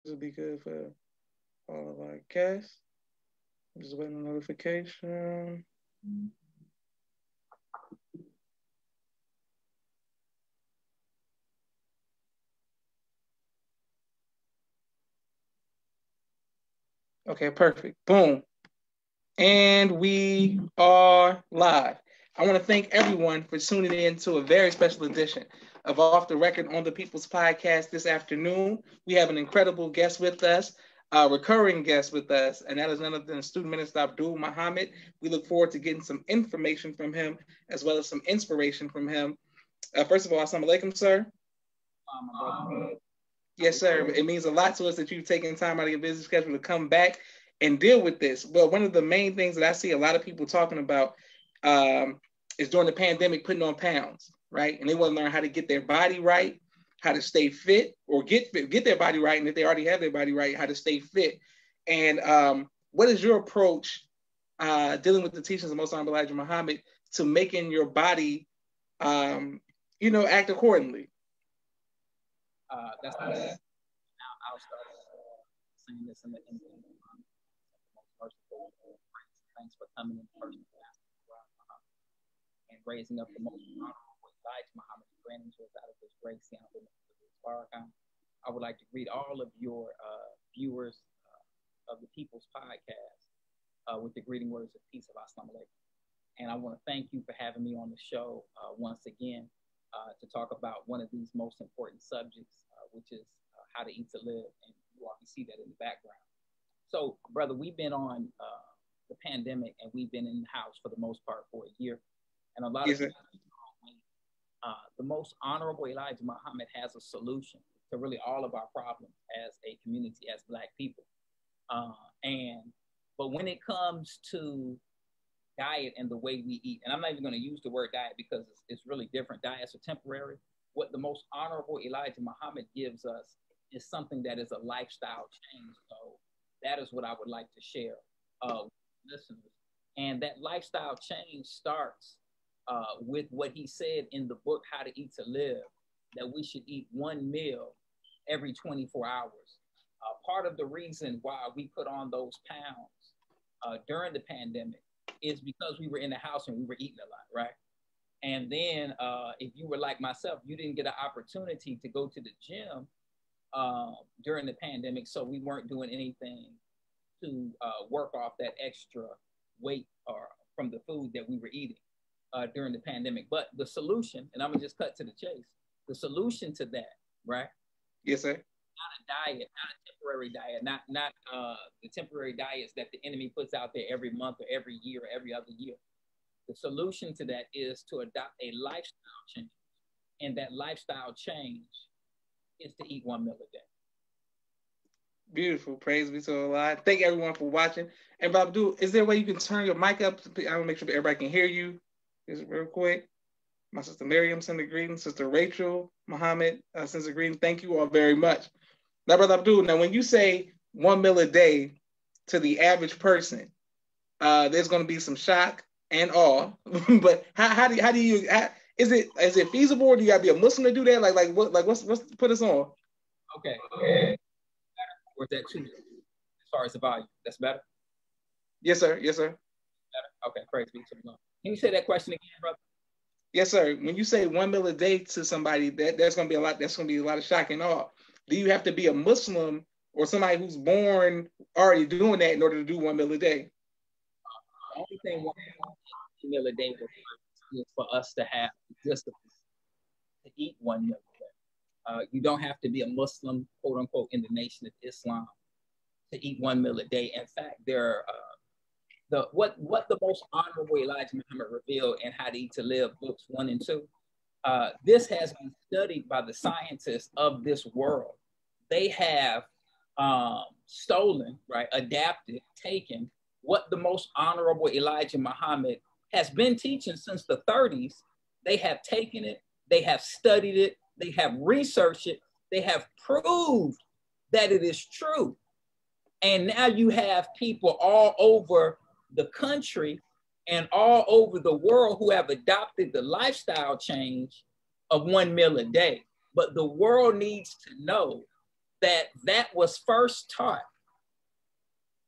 will be good for all of our guests. I'm just waiting on notification. Okay, perfect. Boom. And we are live. I want to thank everyone for tuning in to a very special edition of Off the Record on the People's Podcast this afternoon. We have an incredible guest with us, a recurring guest with us, and that is none other than Student Minister Abdul Muhammad. We look forward to getting some information from him as well as some inspiration from him. First of all, assalamu alaikum, sir. Yes, sir. It means a lot to us that you've taken time out of your busy schedule to come back and deal with this. Well, one of the main things that I see a lot of people talking about is during the pandemic putting on pounds, right? And they want to learn how to get their body right, how to stay fit, or get their body right, and if they already have their body right, how to stay fit. And what is your approach dealing with the teachings of Most Honorable Elijah Muhammad to making your body, act accordingly? That's now I'll start saying this in the end. Thanks for coming in first and raising up the most honorable Elijah Muhammad, granting to us out of his grace and I would like to greet all of your viewers of the People's Podcast with the greeting words of peace of Assalamu alaikum. And I want to thank you for having me on the show once again to talk about one of these most important subjects, which is how to eat to live. And you all can see that in the background. So, brother, we've been on the pandemic and we've been in the house for the most part for a year. And a lot of people, the most honorable Elijah Muhammad has a solution to really all of our problems as a community, as Black people. But when it comes to diet and the way we eat, and I'm not even going to use the word diet because it's really different. Diets are temporary. What the most honorable Elijah Muhammad gives us is something that is a lifestyle change. So that is what I would like to share with listeners. And that lifestyle change starts with what he said in the book, How to Eat to Live, that we should eat one meal every 24 hours. Part of the reason why we put on those pounds during the pandemic is because we were in the house and we were eating a lot, right? And then if you were like myself, you didn't get an opportunity to go to the gym during the pandemic, so we weren't doing anything to work off that extra weight or from the food that we were eating during the pandemic. But the solution, and I'm gonna just cut to the chase, the solution to that, right? Yes, sir. Not a diet, not a temporary diet, not the temporary diets that the enemy puts out there every month or every year or every other year. The solution to that is to adopt a lifestyle change. And that lifestyle change is to eat one meal a day. Beautiful. Praise be to Allah. Thank everyone for watching. And Abdul, is there a way you can turn your mic up? I want to make sure that everybody can hear you. Just real quick. My sister Miriam sent a greeting. Sister Rachel Muhammad sends a greeting. Thank you all very much. Now, Brother Abdul, now when you say one meal a day to the average person, there's going to be some shock and awe. But how do you is it feasible, or do you got to be a Muslim to do that? What's put us on? Okay. Or is that too as far as the volume? That's better? Yes, sir. Yes, sir. Better? Okay, praise be to Allah. Can you say that question again, brother? Yes, sir. When you say one meal a day to somebody, there's going to be a lot. That's going to be a lot of shock and awe. Do you have to be a Muslim or somebody who's born already doing that in order to do one meal a day? The only thing one meal a day is for us to have the discipline to eat one meal a day. You don't have to be a Muslim, quote unquote, in the Nation of Islam to eat one meal a day. In fact, there are what the most honorable Elijah Muhammad revealed in How to Eat to Live, books 1 and 2. This has been studied by the scientists of this world. They have stolen, right, adapted, taken what the most honorable Elijah Muhammad has been teaching since the 30s. They have taken it, they have studied it, they have researched it, they have proved that it is true. And now you have people all over the country and all over the world who have adopted the lifestyle change of one meal a day. But the world needs to know that was first taught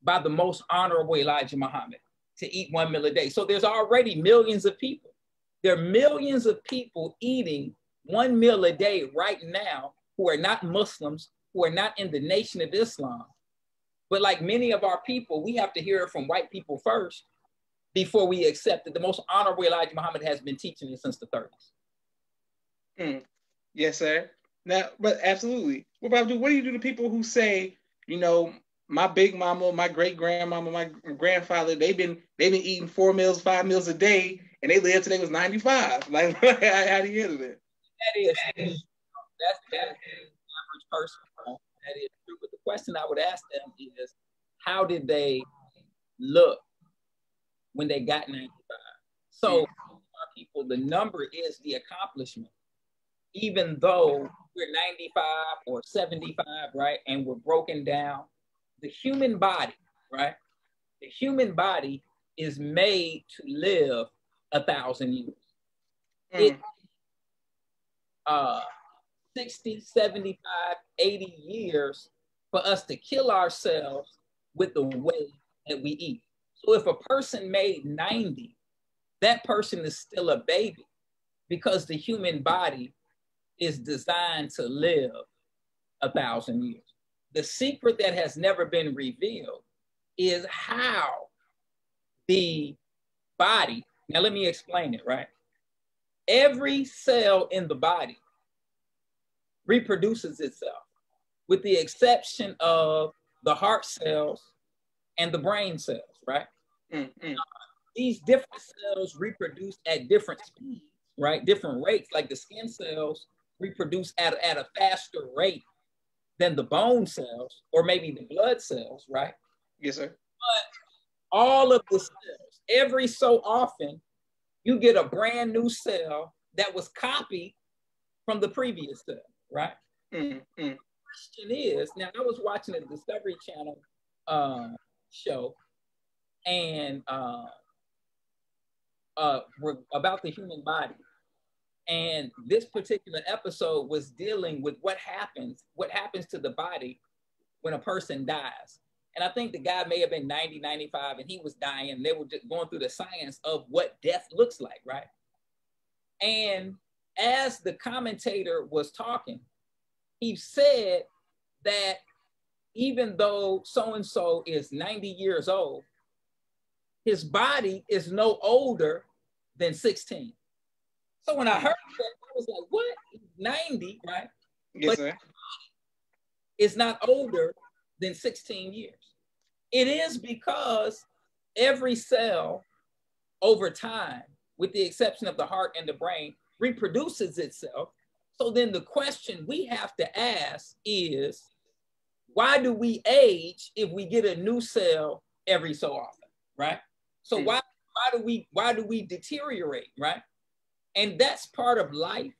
by the most honorable Elijah Muhammad, to eat 1 meal a day. So there's already millions of people. There are millions of people eating 1 meal a day right now who are not Muslims, who are not in the Nation of Islam. But like many of our people, we have to hear it from white people first before we accept that the most honorable Elijah Muhammad has been teaching it since the 30s. Yes, sir. Now, but absolutely. What do you do to people who say, you know, my big mama, my great grandmama, my grandfather, they've been eating 4 meals, 5 meals a day, and they lived till they was 95. Like, how do you handle that? That's the average person. That is true. But the question I would ask them is, how did they look when they got 95? So, people, the number is the accomplishment. Even though we're 95 or 75, right, and we're broken down, the human body, right? The human body is made to live 1,000 years. It 60, 75, 80 years for us to kill ourselves with the way that we eat. So if a person made 90, that person is still a baby, because the human body is designed to live 1,000 years. The secret that has never been revealed is how the body, now let me explain it, right? Every cell in the body reproduces itself, with the exception of the heart cells and the brain cells, right? These different cells reproduce at different speeds, right? Different rates, like the skin cells reproduce at a faster rate than the bone cells, or maybe the blood cells, right? Yes, sir. But all of the cells, every so often, you get a brand new cell that was copied from the previous cell, right? The question is, now I was watching a Discovery Channel show, and about the human body. And this particular episode was dealing with what happens to the body when a person dies. And I think the guy may have been 90, 95, and he was dying. And they were just going through the science of what death looks like, right? And as the commentator was talking, he said that even though so-and-so is 90 years old, his body is no older than 16. So when I heard that, I was like, what? 90, right? Yes, sir. It's not older than 16 years. It is because every cell over time, with the exception of the heart and the brain, reproduces itself. So then the question we have to ask is, why do we age if we get a new cell every so often, right? So why do we deteriorate, right? And that's part of life,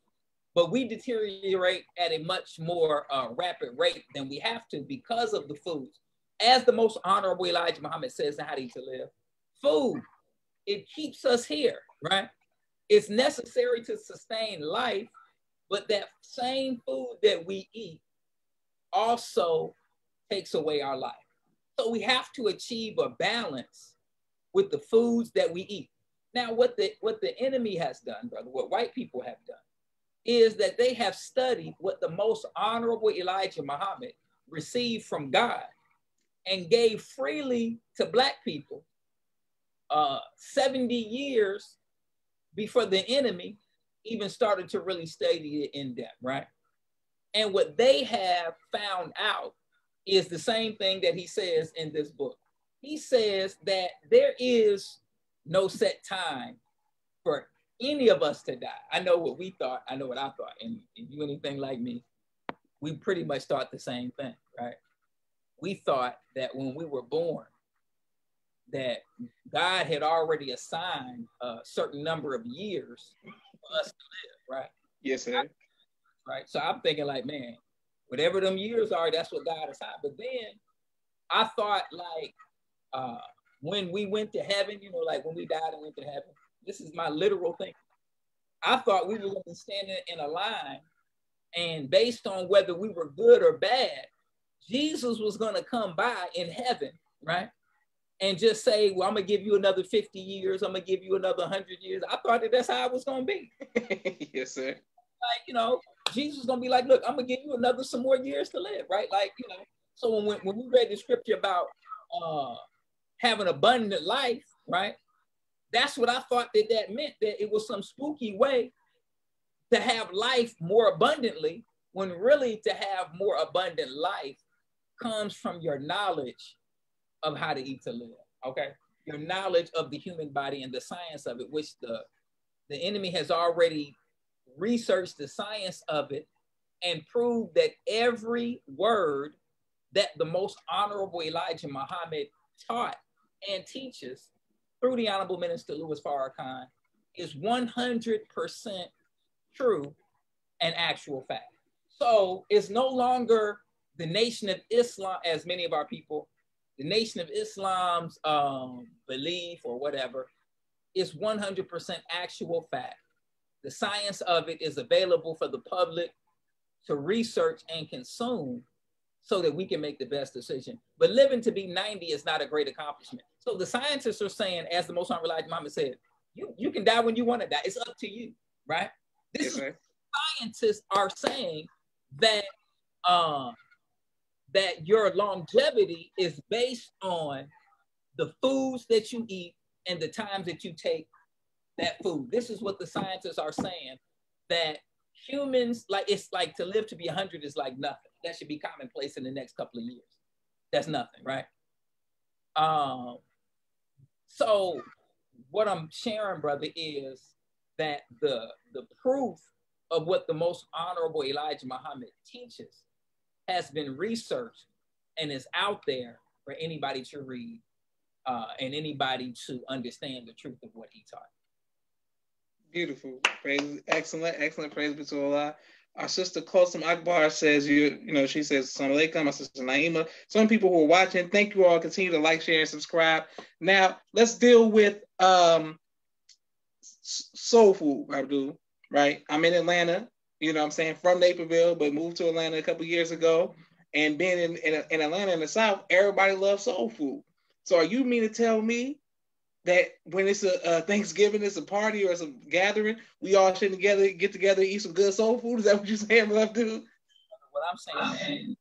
but we deteriorate at a much more rapid rate than we have to because of the foods. As the most honorable Elijah Muhammad says in How to Eat to Live, food, it keeps us here, right? It's necessary to sustain life, but that same food that we eat also takes away our life. So we have to achieve a balance with the foods that we eat. Now, what the enemy has done, brother, what white people have done, is that they have studied what the most honorable Elijah Muhammad received from God and gave freely to Black people 70 years before the enemy even started to really study it in depth, right? And what they have found out is the same thing that he says in this book. He says that there is no set time for any of us to die. I know what we thought. I know what I thought. And if you anything like me, we pretty much thought the same thing, right? We thought that when we were born, that God had already assigned a certain number of years for us to live, right? Yes, sir. Right. So I'm thinking like, man, whatever them years are, that's what God assigned. But then I thought like, when we went to heaven, you know, like when we died and went to heaven, this is my literal thing. I thought we were going to be standing in a line, and based on whether we were good or bad, Jesus was going to come by in heaven, right? And just say, well, I'm going to give you another 50 years. I'm going to give you another 100 years. I thought that that's how it was going to be. Yes, sir. Like, you know, Jesus is going to be like, look, I'm going to give you some more years to live, right? Like, you know, so when we read the scripture about having abundant life, right? That's what I thought that meant, that it was some spooky way to have life more abundantly, when really to have more abundant life comes from your knowledge of how to eat to live, okay? Your knowledge of the human body and the science of it, which the enemy has already researched the science of it and proved that every word that the most honorable Elijah Muhammad taught and teaches through the Honorable Minister Louis Farrakhan is 100% true and actual fact. So it's no longer the Nation of Islam, as many of our people, the Nation of Islam's belief or whatever. Is 100% actual fact. The science of it is available for the public to research and consume so that we can make the best decision. But living to be 90 is not a great accomplishment. So the scientists are saying, as the Most Honorable Elijah Muhammad said, you can die when you want to die. It's up to you, right? This is scientists are saying that that your longevity is based on the foods that you eat and the times that you take that food. This is what the scientists are saying, that humans, like, it's like to live to be 100 is like nothing. That should be commonplace in the next couple of years. That's nothing, right? So what I'm sharing, brother, is that the proof of what the Most Honorable Elijah Muhammad teaches has been researched and is out there for anybody to read and anybody to understand the truth of what he taught. Beautiful. Praise, excellent. Praise be to Allah. Our sister Qasem Akbar says, she says, Assalamu alaikum. My sister Naima. Some people who are watching, thank you all. Continue to like, share, and subscribe. Now, let's deal with soul food, Abdul, right? I'm in Atlanta, you know what I'm saying, from Naperville, but moved to Atlanta a couple years ago. And being in Atlanta in the South, everybody loves soul food. So are you mean to tell me that when it's a Thanksgiving, it's a party or it's a gathering, we all should get together, eat some good soul food? Is that what you're saying, Abdul? What I'm saying is, you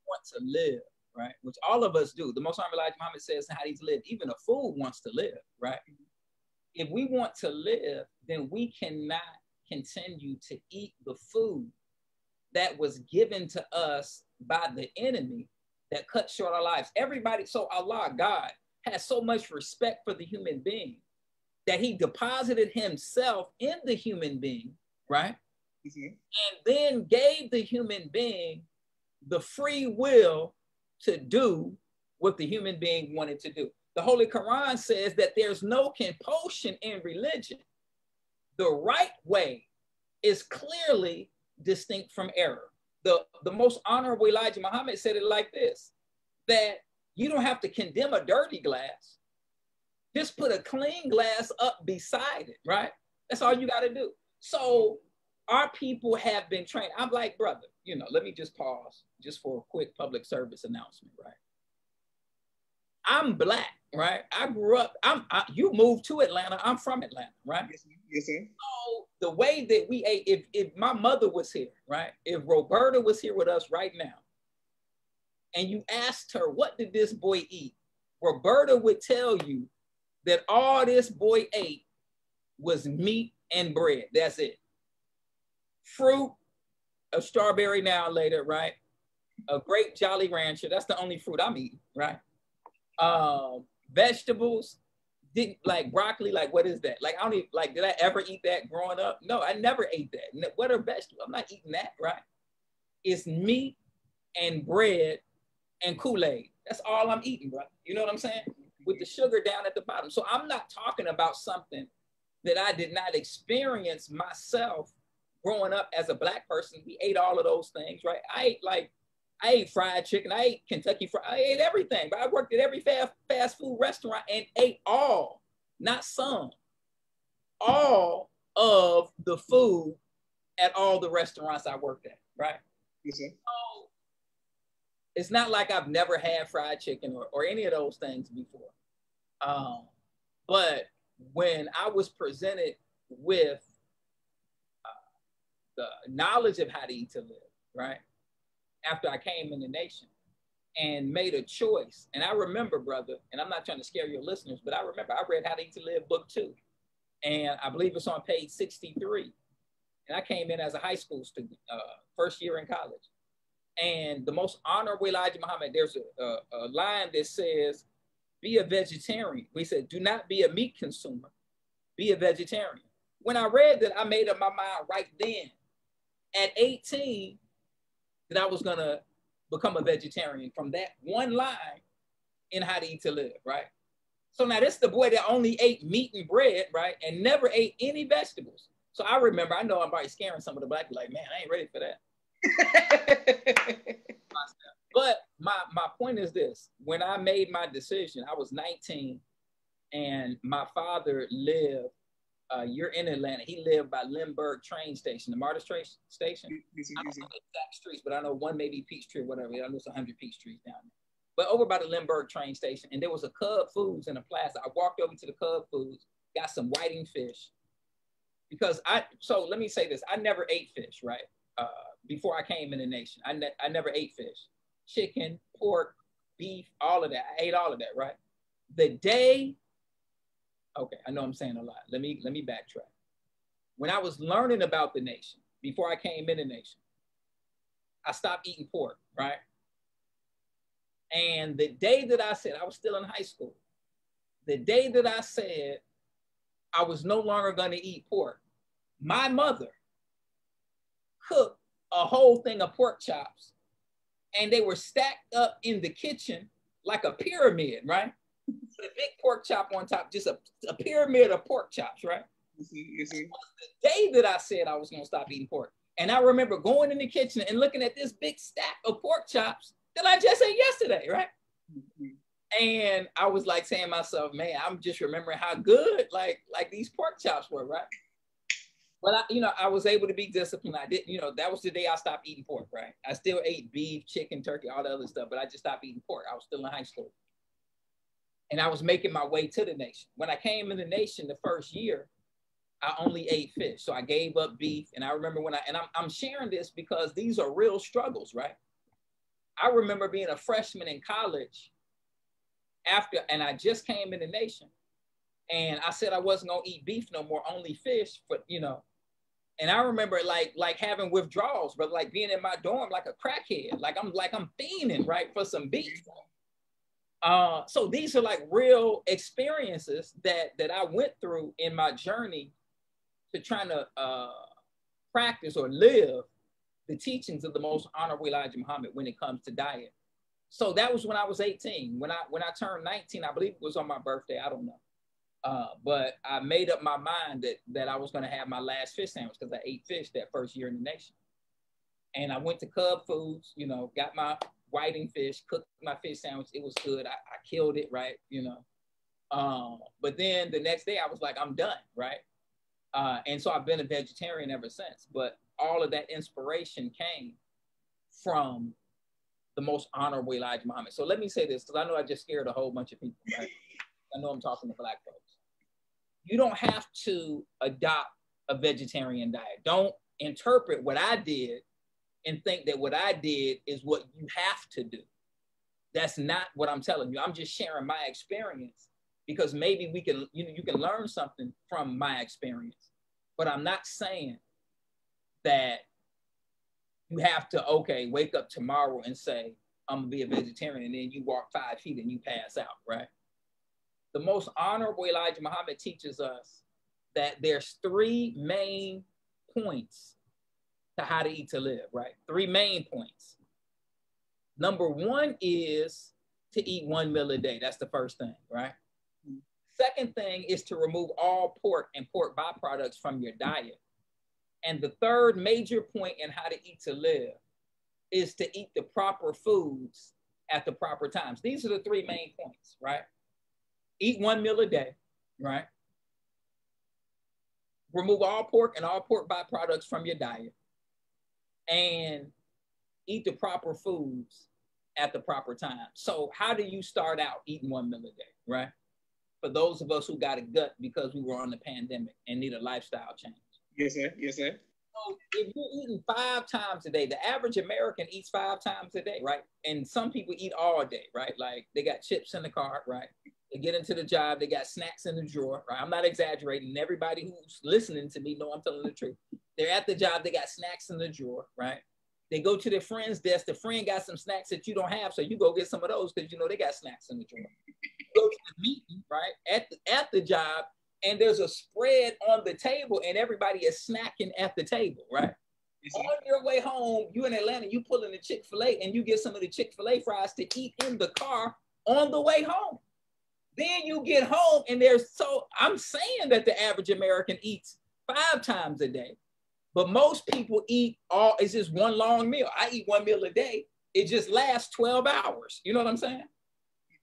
want to live, right? Which all of us do. The Most Honorable Elijah Muhammad says how to live. Even a fool wants to live, right? If we want to live, then we cannot continue to eat the food that was given to us by the enemy that cut short our lives. Everybody, so Allah, God, has so much respect for the human being that he deposited himself in the human being, right? Mm-hmm. And then gave the human being the free will to do what the human being wanted to do. The Holy Quran says that there's no compulsion in religion. The right way is clearly distinct from error. The Most Honorable Elijah Muhammad said it like this, that you don't have to condemn a dirty glass. Just put a clean glass up beside it, right? That's all you got to do. So our people have been trained. I'm like, brother, let me just pause just for a quick public service announcement, right? I'm Black, right? I grew up, you moved to Atlanta. I'm from Atlanta, right? Yes, sir. So the way that we ate, if my mother was here, right? If Roberta was here with us right now, and you asked her, what did this boy eat? Roberta would tell you that all this boy ate was meat and bread. That's it. Fruit, a strawberry now and later, right? A grape Jolly Rancher. That's the only fruit I'm eating, right? Vegetables, didn't like broccoli. Like, what is that? Like, I don't even, like, did I ever eat that growing up? No, I never ate that. What are vegetables? I'm not eating that, right? It's meat and bread and Kool-Aid. That's all I'm eating, bro. You know what I'm saying? With the sugar down at the bottom. So I'm not talking about something that I did not experience myself growing up as a Black person. We ate all of those things, right? I ate fried chicken. I ate Kentucky fried. I ate everything. But I worked at every fast food restaurant and ate all, not some, all of the food at all the restaurants I worked at, right? Yes, sir. So it's not like I've never had fried chicken or any of those things before. But when I was presented with the knowledge of how to eat to live, right? After I came in the nation and made a choice. And I remember, brother, and I'm not trying to scare your listeners, but I remember I read How to Eat to Live book 2. And I believe it's on page 63. And I came in as a high school student, first year in college. And the most honorable Elijah Muhammad, there's a line that says, be a vegetarian. We said, do not be a meat consumer, be a vegetarian. When I read that, I made up my mind right then at 18 that I was gonna become a vegetarian from that one line in How to Eat to Live, right? So now this is the boy that only ate meat and bread, right? And never ate any vegetables. So I remember, I know I'm probably scaring some of the black people, like, man, I ain't ready for that. But my point is this. When I made my decision, I was 19 and my father lived, you're in Atlanta. He lived by Lindbergh train station, the Martyrs train station. I don't know the exact streets, but I know one maybe Peachtree or whatever. I know it's 100 Peachtrees down there. But over by the Lindbergh train station, and there was a Cub Foods in a plaza. I walked over to the Cub Foods, got some whiting fish. Because so let me say this, I never ate fish, right? Before I came in the nation, I never ate fish. Chicken, pork, beef, all of that. I ate all of that, right? The day, okay, I know I'm saying a lot. Let me backtrack. When I was learning about the nation, before I came in the nation, I stopped eating pork, right? And the day that I said, I was still in high school, the day that I said I was no longer going to eat pork, my mother cooked a whole thing of pork chops, and they were stacked up in the kitchen like a pyramid, right? With a big pork chop on top, just a pyramid of pork chops, right? You see. The day that I said I was going to stop eating pork. And I remember going in the kitchen and looking at this big stack of pork chops that I just ate yesterday, right? And I was like saying to myself, man, I'm just remembering how good like these pork chops were, right? But I was able to be disciplined. I didn't, that was the day I stopped eating pork, right? I still ate beef, chicken, turkey, all the other stuff, but I just stopped eating pork. I was still in high school. And I was making my way to the nation. When I came in the nation the first year, I only ate fish. So I gave up beef. And I remember I'm sharing this because these are real struggles, right? I remember being a freshman in college and I just came in the nation. And I said I wasn't gonna eat beef no more, only fish, but and I remember like having withdrawals, but like being in my dorm like a crackhead, like I'm fiending, right, for some beef. So these are like real experiences that I went through in my journey to trying to practice or live the teachings of the most honorable Elijah Muhammad when it comes to diet. So that was when I was 18. When I turned 19, I believe it was on my birthday, I don't know. But I made up my mind that I was going to have my last fish sandwich because I ate fish that first year in the nation. And I went to Cub Foods, got my whiting fish, cooked my fish sandwich. It was good. I killed it, right? But then the next day I was like, I'm done, right? And so I've been a vegetarian ever since. But all of that inspiration came from the most honorable Elijah Muhammad. So let me say this, because I know I just scared a whole bunch of people, right? I know I'm talking to black folks. You don't have to adopt a vegetarian diet. Don't interpret what I did and think that what I did is what you have to do. That's not what I'm telling you. I'm just sharing my experience because maybe we can, you can learn something from my experience. But I'm not saying that you have to, wake up tomorrow and say, I'm gonna be a vegetarian, and then you walk 5 feet and you pass out, right? The most honorable Elijah Muhammad teaches us that there's 3 main points to how to eat to live, right? 3 main points. Number 1 is to eat 1 meal a day. That's the first thing, right? Second thing is to remove all pork and pork byproducts from your diet. And the third major point in how to eat to live is to eat the proper foods at the proper times. These are the 3 main points, right? Eat 1 meal a day, right? Remove all pork and all pork byproducts from your diet. And eat the proper foods at the proper time. So how do you start out eating 1 meal a day, right? For those of us who got a gut because we were on the pandemic and need a lifestyle change. Yes, sir. Yes, sir. So if you're eating 5 times a day, the average American eats 5 times a day, right? And some people eat all day, right? Like they got chips in the car, right? They get into the job, they got snacks in the drawer, right? I'm not exaggerating. Everybody who's listening to me know I'm telling the truth. They're at the job, they got snacks in the drawer, right? They go to their friend's desk, the friend got some snacks that you don't have, so you go get some of those because you know they got snacks in the drawer. You go to the meeting, right, at the job, and there's a spread on the table, and everybody is snacking at the table, right? On your way home, you in Atlanta, you pull in the Chick-fil-A, and you get some of the Chick-fil-A fries to eat in the car on the way home. Then you get home, and I'm saying that the average American eats 5 times a day. But most people it's just one long meal. I eat 1 meal a day. It just lasts 12 hours. You know what I'm saying?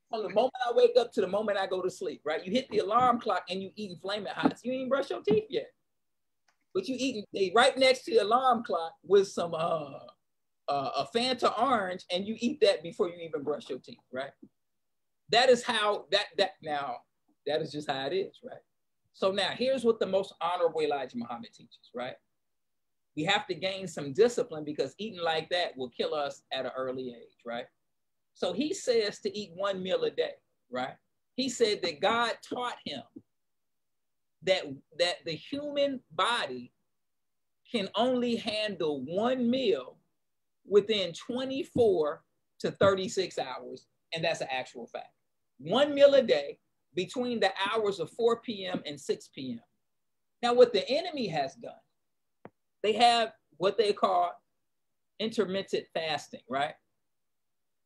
From the moment I wake up to the moment I go to sleep, right? You hit the alarm clock and you eating Flaming Hots. You ain't brush your teeth yet. But you eating right next to the alarm clock with some a Fanta orange, and you eat that before you even brush your teeth, right? That is how that is just how it is, right? So now here's what the most honorable Elijah Muhammad teaches, right? We have to gain some discipline because eating like that will kill us at an early age, right? So he says to eat 1 meal a day, right? He said that God taught him that the human body can only handle 1 meal within 24 to 36 hours, and that's an actual fact. 1 meal a day between the hours of 4 p.m. and 6 p.m. Now, what the enemy has done, they have what they call intermittent fasting, right?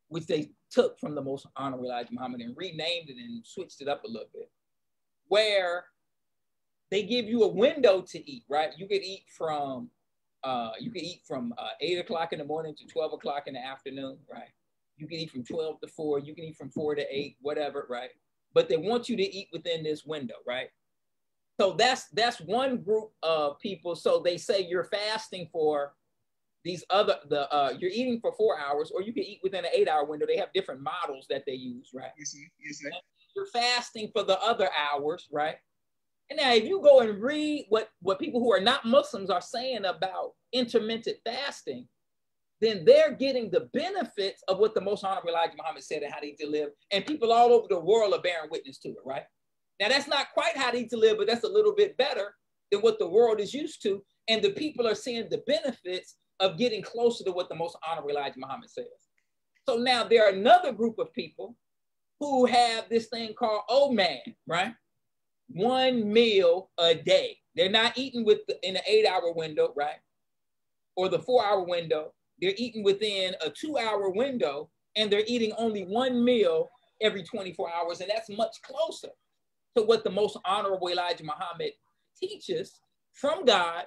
Which they took from the most honorable Elijah Muhammad and renamed it and switched it up a little bit, where they give you a window to eat, right? You could eat from 8 o'clock in the morning to 12 o'clock in the afternoon, right? You can eat from 12 to 4, you can eat from 4 to 8, whatever, right? But they want you to eat within this window, right? So that's one group of people. So they say you're fasting for these you're eating for 4 hours, or you can eat within an 8-hour window. They have different models that they use, right? Yes, sir. You're fasting for the other hours, right? And now if you go and read what people who are not Muslims are saying about intermittent fasting, then they're getting the benefits of what the most honorable Elijah Muhammad said and how they need to live. And people all over the world are bearing witness to it, right? Now, that's not quite how they need to live, but that's a little bit better than what the world is used to. And the people are seeing the benefits of getting closer to what the most honorable Elijah Muhammad says. So now there are another group of people who have this thing called OMAD, right? 1 meal a day. They're not eating in an 8-hour window, right? Or the 4-hour window. They're eating within a 2-hour window, and they're eating only 1 meal every 24 hours. And that's much closer to what the most honorable Elijah Muhammad teaches from God.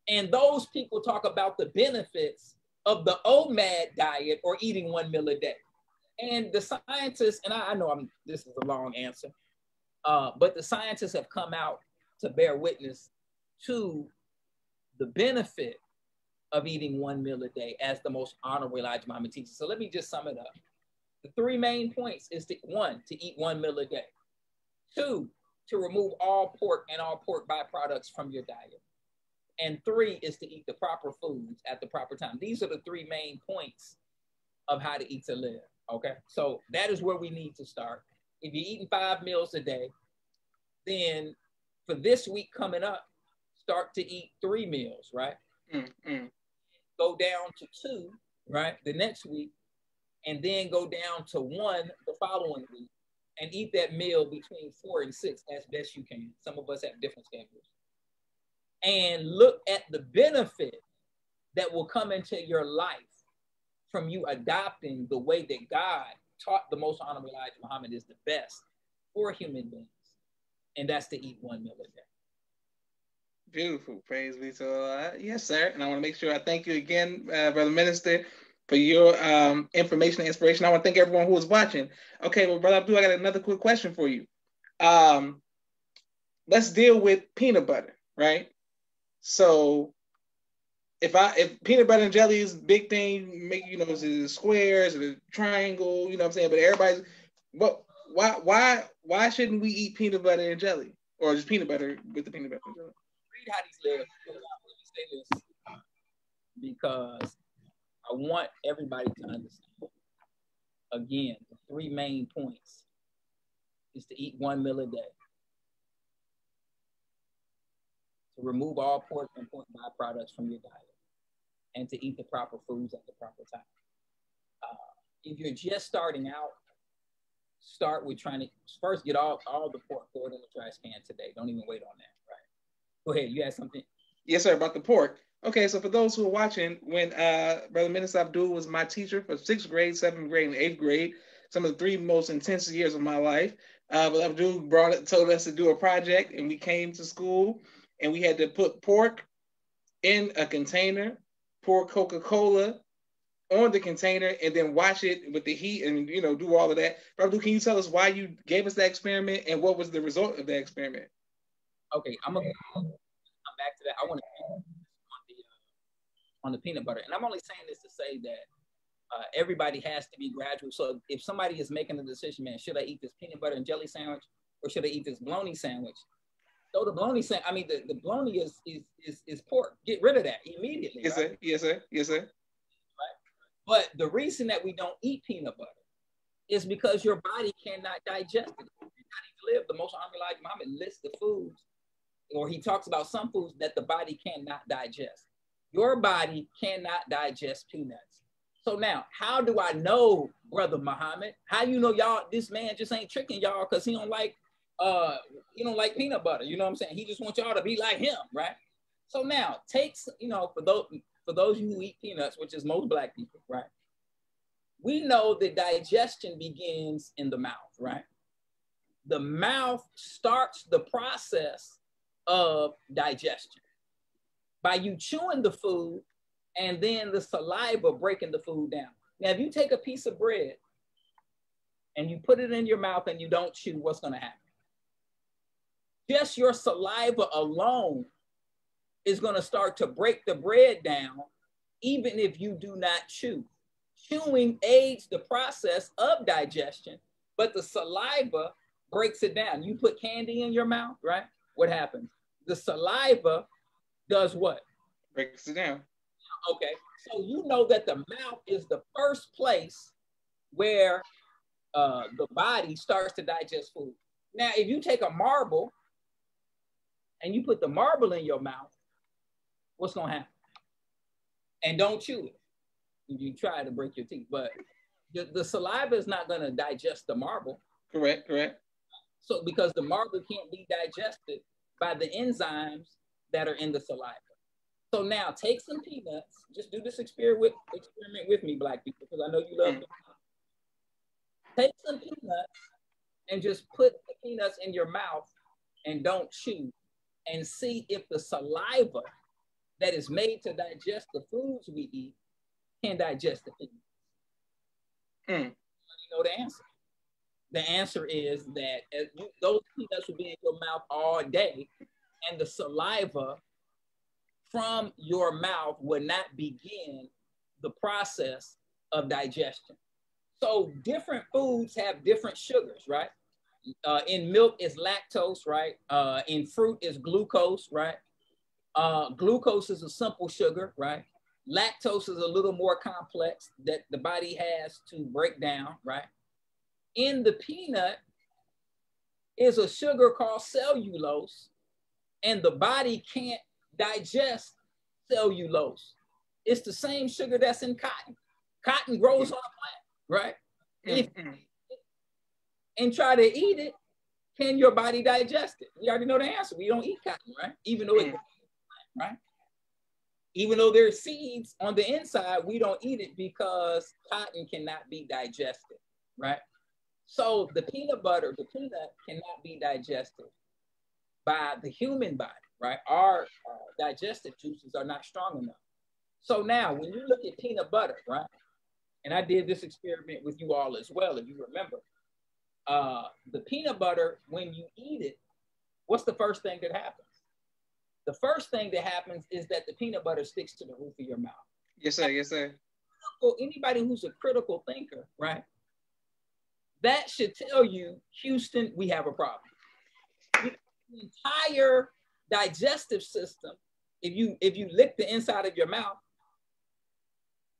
And those people talk about the benefits of the OMAD diet, or eating 1 meal a day. And the scientists, and I know this is a long answer, but the scientists have come out to bear witness to the benefit of eating 1 meal a day as the most honorable Elijah Muhammad teaches. So let me just sum it up. The 3 main points is one, to eat 1 meal a day. 2, to remove all pork and all pork byproducts from your diet. And 3 is to eat the proper foods at the proper time. These are the 3 main points of how to eat to live, okay? So that is where we need to start. If you're eating 5 meals a day, then for this week coming up, start to eat 3 meals, right? Go down to 2, right, the next week, and then go down to 1 the following week, and eat that meal between 4 and 6 as best you can. Some of us have different schedules. And look at the benefit that will come into your life from you adopting the way that God taught the most honorable Elijah Muhammad is the best for human beings. And that's to eat 1 meal a day. Beautiful. Praise be to Allah. Yes, sir. And I want to make sure I thank you again, Brother Minister, for your information and inspiration. I want to thank everyone who was watching. Okay, well, Brother Abdul, I got another quick question for you. Let's deal with peanut butter, right? So if peanut butter and jelly is big thing, make it's the squares or the triangle, you know what I'm saying? But everybody's but why shouldn't we eat peanut butter and jelly? Or just peanut butter with the peanut butter and jelly? Read how these live. Let me say this because I want everybody to understand. Again, the three main points is to eat 1 meal a day, to remove all pork and pork byproducts from your diet, and to eat the proper foods at the proper time. If you're just starting out, start with trying to first get all the pork, throw it in the trash can today. Don't even wait on that, right? Go ahead, you had something? Yes, sir, about the pork. Okay, so for those who are watching, when Brother Minister Abdul was my teacher for 6th grade, 7th grade, and 8th grade, some of the 3 most intense years of my life, but Abdul told us to do a project, and we came to school, and we had to put pork in a container, pour Coca-Cola on the container, and then watch it with the heat and, do all of that. Brother Abdul, can you tell us why you gave us that experiment, and what was the result of that experiment? Okay, I'm back to that. I want to on the peanut butter. And I'm only saying this to say that everybody has to be gradual. So if somebody is making a decision, man, should I eat this peanut butter and jelly sandwich or should I eat this bologna sandwich? So the bologna sandwich, I mean, the bologna is pork. Get rid of that immediately. Yes, right? sir. Yes, sir. Yes, sir. Right? But the reason that we don't eat peanut butter is because your body cannot digest it. How do you live? The Most Honorable Elijah Muhammad lists the foods, or he talks about some foods that the body cannot digest. Your body cannot digest peanuts. So now, how do I know, Brother Muhammad? How you know y'all? This man just ain't tricking y'all because he don't like peanut butter. You know what I'm saying? He just wants y'all to be like him, right? So now, for those who eat peanuts, which is most Black people, right? We know that digestion begins in the mouth, right? The mouth starts the process of digestion by you chewing the food and then the saliva breaking the food down. Now, if you take a piece of bread and you put it in your mouth and you don't chew, what's going to happen? Just your saliva alone is going to start to break the bread down, even if you do not chew. Chewing aids the process of digestion, but the saliva breaks it down. You put candy in your mouth, right? What happens? The saliva does what? Breaks it down. Okay, so you know that the mouth is the first place where the body starts to digest food. Now, if you take a marble and you put the marble in your mouth, what's going to happen? And don't chew it. You try to break your teeth, but the saliva is not going to digest the marble. Correct. So because the marble can't be digested by the enzymes that are in the saliva. So now take some peanuts. Just do this experiment with me, Black people, because I know you love peanuts. Take some peanuts and just put the peanuts in your mouth and don't chew, and see if the saliva that is made to digest the foods we eat can digest the peanuts. You know the answer. The answer is that those peanuts will be in your mouth all day, and the saliva from your mouth would not begin the process of digestion. So different foods have different sugars, right? In milk is lactose, right? In fruit is glucose, right? Glucose is a simple sugar, right? Lactose is a little more complex that the body has to break down, right? In the peanut is a sugar called cellulose, and the body can't digest cellulose. It's the same sugar that's in cotton. Cotton grows on a plant, right? And try to eat it, can your body digest it? We already know the answer. We don't eat cotton, right? Even though it's right? Even though there's seeds on the inside, we don't eat it because cotton cannot be digested, right? So the peanut cannot be digested by the human body, right? Our digestive juices are not strong enough. So now when you look at peanut butter, right? And I did this experiment with you all as well, if you remember. The peanut butter, when you eat it, what's the first thing that happens? the first thing that happens is that the peanut butter sticks to the roof of your mouth. Yes, sir. Yes, sir. So anybody who's a critical thinker, right? That should tell you, Houston, we have a problem. The entire digestive system, if you lick the inside of your mouth,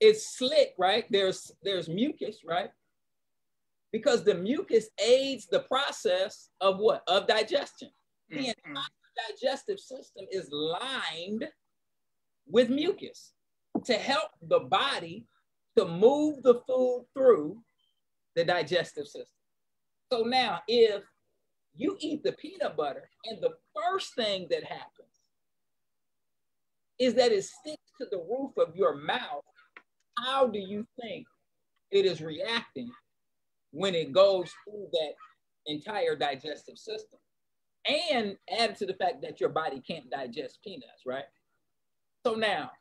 it's slick, right? There's mucus, right? Because the mucus aids the process of what? Of digestion. The entire digestive system is lined with mucus to help the body to move the food through the digestive system. So now, if you eat the peanut butter and the first thing that happens is that it sticks to the roof of your mouth, how do you think it is reacting when it goes through that entire digestive system? And added to the fact that your body can't digest peanuts, right? So now,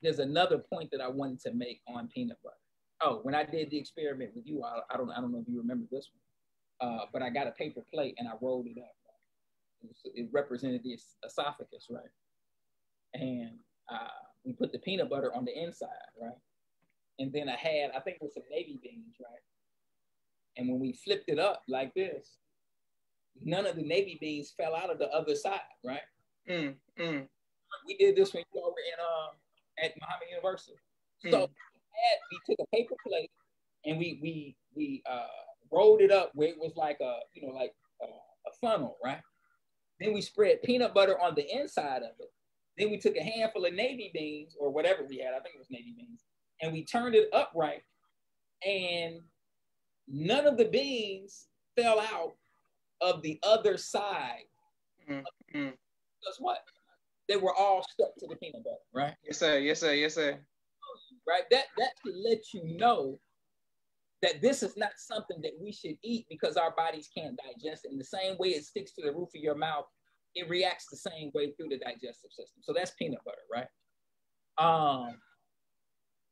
there's another point that I wanted to make on peanut butter. Oh, when I did the experiment with you, I don't know if you remember this one, but I got a paper plate and I rolled it up. Right? It represented the esophagus, right? And we put the peanut butter on the inside, right? And then I think it was some navy beans, right? And when we flipped it up like this, none of the navy beans fell out of the other side, right? We did this when you were at Muhammad University. So we took a paper plate and we rolled it up where it was like a funnel, right? Then we spread peanut butter on the inside of it. Then we took a handful of navy beans or whatever we had, I think it was navy beans, and we turned it upright, and none of the beans fell out of the other side. Guess what? They were all stuck to the peanut butter, right? Yes, sir. Yes, sir. Yes, sir. Right? That should let you know that this is not something that we should eat because our bodies can't digest it. In the same way it sticks to the roof of your mouth, it reacts the same way through the digestive system. So that's peanut butter, right?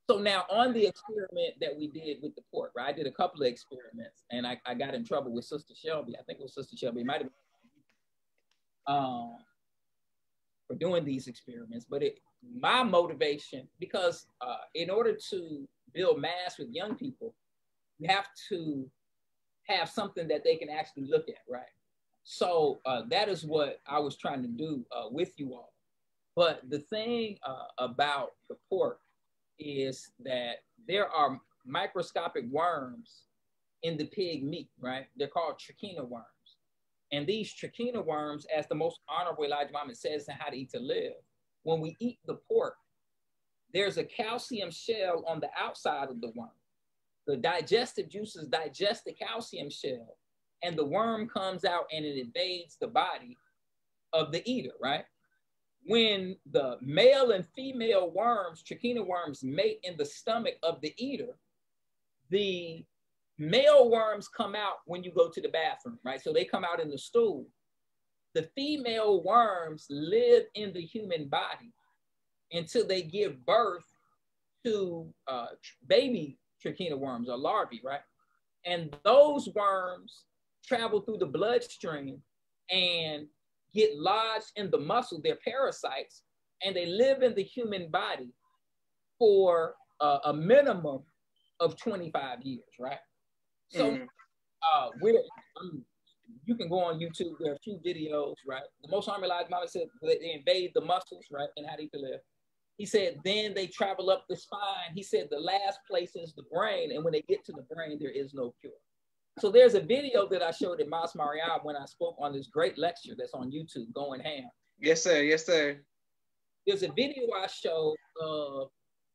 So now on the experiment that we did with the pork, right? I did a couple of experiments and I got in trouble with Sister Shelby. I think it was Sister Shelby. It might have been for doing these experiments, but my motivation, because in order to build mass with young people, you have to have something that they can actually look at, right? So that is what I was trying to do with you all. But the thing about the pork is that there are microscopic worms in the pig meat, right? They're called trichina worms. And these trichina worms, as the most honorable Elijah Muhammad says in How to Eat to Live, when we eat the pork, there's a calcium shell on the outside of the worm. The digestive juices digest the calcium shell, and the worm comes out and it invades the body of the eater, right? When the male and female worms, trichina worms, mate in the stomach of the eater, the male worms come out when you go to the bathroom, right? So they come out in the stool. The female worms live in the human body until they give birth to baby trichina worms or larvae, right? And those worms travel through the bloodstream and get lodged in the muscle. They're parasites, and they live in the human body for a minimum of 25 years, right? So you can go on YouTube. There are a few videos, right? The most honorable Elijah Muhammad said they invade the muscles, right? And how they can live. He said, then they travel up the spine. He said the last place is the brain. And when they get to the brain, there is no cure. So there's a video that I showed at Mas Mariam when I spoke on this great lecture that's on YouTube, Going Ham. Yes, sir. Yes, sir. There's a video I showed of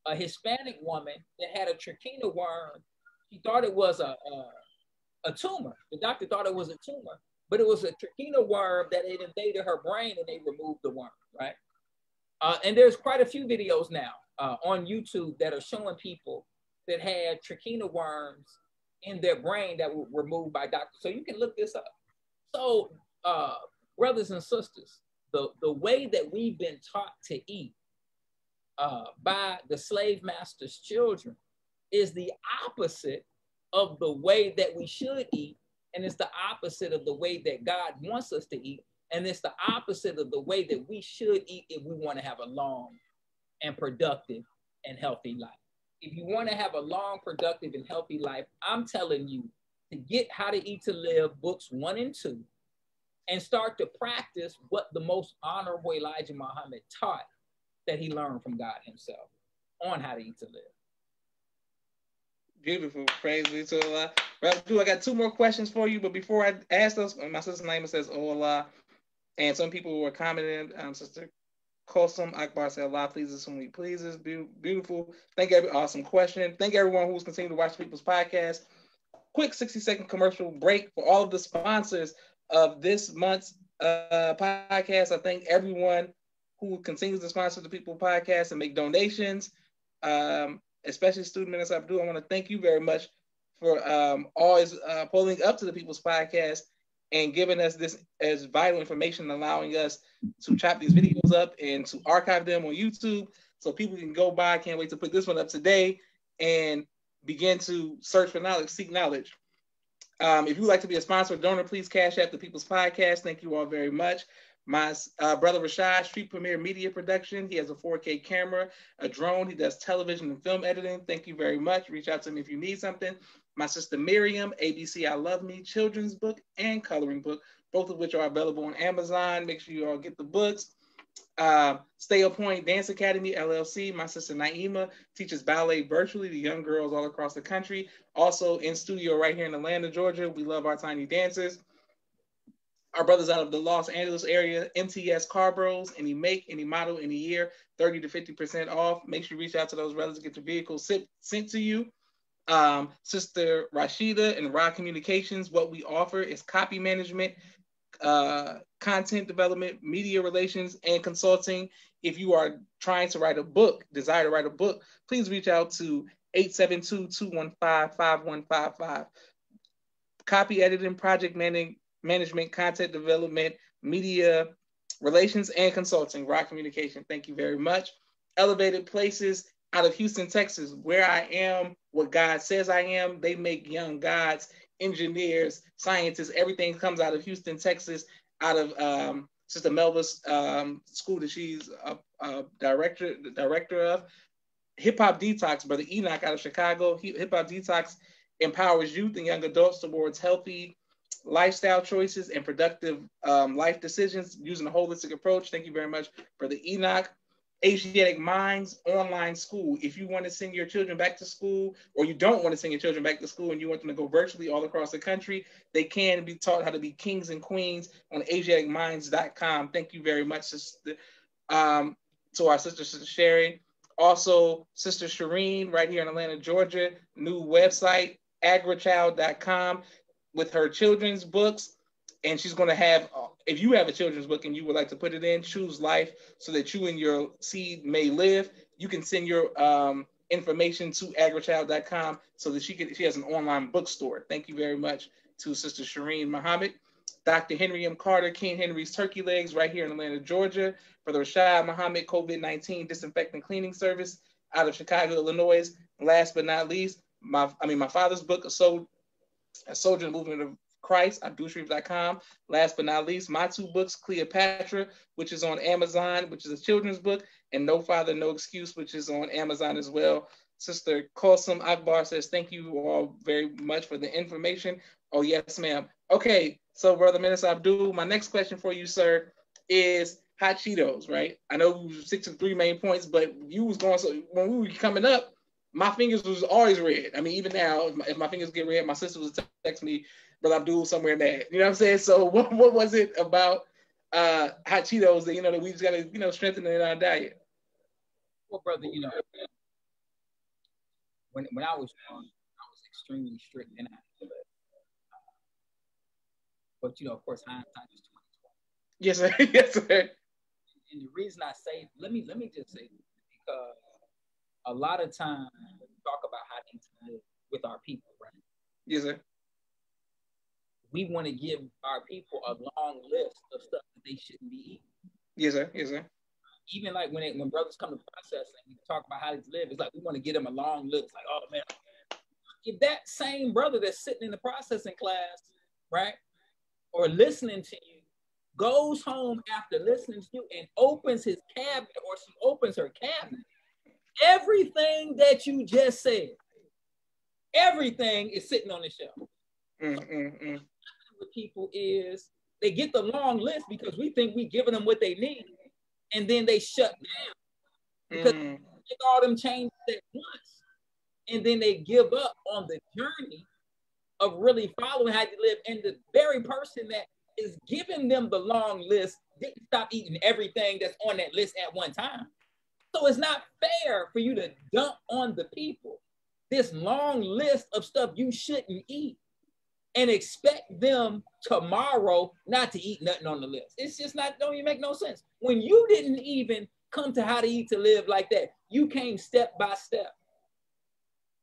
a Hispanic woman that had a trichina worm. She thought it was a tumor. The doctor thought it was a tumor, but it was a trichina worm that had invaded her brain, and they removed the worm, right? And there's quite a few videos now on YouTube that are showing people that had trichina worms in their brain that were removed by doctors. So you can look this up. So brothers and sisters, the way that we've been taught to eat by the slave master's children is the opposite of the way that we should eat. And it's the opposite of the way that God wants us to eat. And it's the opposite of the way that we should eat if we want to have a long and productive and healthy life. If you want to have a long, productive, and healthy life, I'm telling you to get How to Eat to Live, books 1 and 2, and start to practice what the most honorable Elijah Muhammad taught that he learned from God himself on how to eat to live. Beautiful. Praise be to Allah. Abdul, I got 2 more questions for you, but before I ask those, my sister Naima says, "Oh Allah," and some people were commenting. Sister Kosum Akbar said, "Allah pleases whom He pleases." Beautiful. Thank you. Awesome question. Thank everyone who's continuing to watch People's Podcast. Quick 60-second commercial break for all of the sponsors of this month's podcast. I thank everyone who continues to sponsor the People Podcast and make donations, especially Student Minister Abdul. I want to thank you very much for always pulling up to the People's Podcast and giving us this as vital information, allowing us to chop these videos up and to archive them on YouTube so people can go by. I can't wait to put this one up today and begin to search for knowledge, seek knowledge. If you would like to be a sponsor or donor, please cash out the People's Podcast. Thank you all very much. My brother Rashad, Street Premier Media Production. He has a 4K camera, a drone. He does television and film editing. Thank you very much. Reach out to me if you need something. My sister Miriam, ABC I Love Me, children's book and coloring book, both of which are available on Amazon. Make sure you all get the books. Stay On Point Dance Academy, LLC. My sister Naima teaches ballet virtually to young girls all across the country. Also in studio right here in Atlanta, Georgia. We love our tiny dancers. Our brothers out of the Los Angeles area, MTS Car Bros, any make, any model, any year, 30 to 50% off. Make sure you reach out to those brothers to get your vehicles sent to you. Sister Rashida and Rod Communications, what we offer is copy management, content development, media relations, and consulting. If you are trying to write a book, desire to write a book, please reach out to 872-215-5155. Copy editing, project management, content development, media relations, and consulting. Rock Communication. Thank you very much. Elevated Places out of Houston, Texas, where I am, what God says I am. They make young gods, engineers, scientists. Everything comes out of Houston, Texas, out of Sister Melva's school that she's a director of. Hip Hop Detox, Brother Enoch out of Chicago. Hip Hop Detox empowers youth and young adults towards healthy lifestyle choices and productive life decisions using a holistic approach. Thank you very much, Brother Enoch. Asiatic Minds online school. If you want to send your children back to school, or you don't want to send your children back to school and you want them to go virtually all across the country, they can be taught how to be kings and queens on asiaticminds.com. Thank you very much to our sister Sherry. Also, Sister Shireen right here in Atlanta, Georgia, new website, agrichild.com, with her children's books. And she's going to have, if you have a children's book and you would like to put it in, Choose Life so that you and your seed may live, you can send your information to agrichild.com so that she has an online bookstore. Thank you very much to Sister Shireen Muhammad. Dr. Henry M. Carter, King Henry's Turkey Legs right here in Atlanta, Georgia. Brother Rashad Muhammad, COVID-19 Disinfectant Cleaning Service out of Chicago, Illinois. Last but not least, my father's book, A Soldier in the Movement of Christ, abdulsharif.com. Last but not least, my 2 books, Cleopatra, which is on Amazon, which is a children's book, and No Father, No Excuse, which is on Amazon as well. Sister Kosum Akbar says, thank you all very much for the information. Oh, yes, ma'am. Okay, so Brother Minister Abdul, my next question for you, sir, is hot Cheetos, right? I know we were 6 to 3 main points, but you was going, so when we were coming up, my fingers was always red. I mean, even now, if my fingers get red, my sister was text me, Brother Abdul somewhere mad. You know what I'm saying? So what was it about hot Cheetos that, that we just got to, strengthen in our diet? Well, brother, when I was young, I was extremely strict and but of course, hindsight is 2020. Yes, sir. Yes, sir. And the reason I say, let me just say this, because a lot of times when we talk about how to live with our people, right? Yes, sir. We want to give our people a long list of stuff that they shouldn't be eating. Yes, sir. Yes, sir. Even like when brothers come to process and we talk about how to live, it's like we want to give them a long list. Like, oh man, if that same brother that's sitting in the processing class, right, or listening to you, goes home after listening to you and opens his cabinet, or she opens her cabinet, everything that you just said, everything is sitting on the shelf. What people is, they get the long list because we think we giving them what they need, and then they shut down because they make all them changes at once, and then they give up on the journey of really following how to live. And the very person that is giving them the long list didn't stop eating everything that's on that list at one time. So it's not fair for you to dump on the people this long list of stuff you shouldn't eat and expect them tomorrow not to eat nothing on the list. It's just not, don't even make no sense. When you didn't even come to How to Eat to Live like that, you came step by step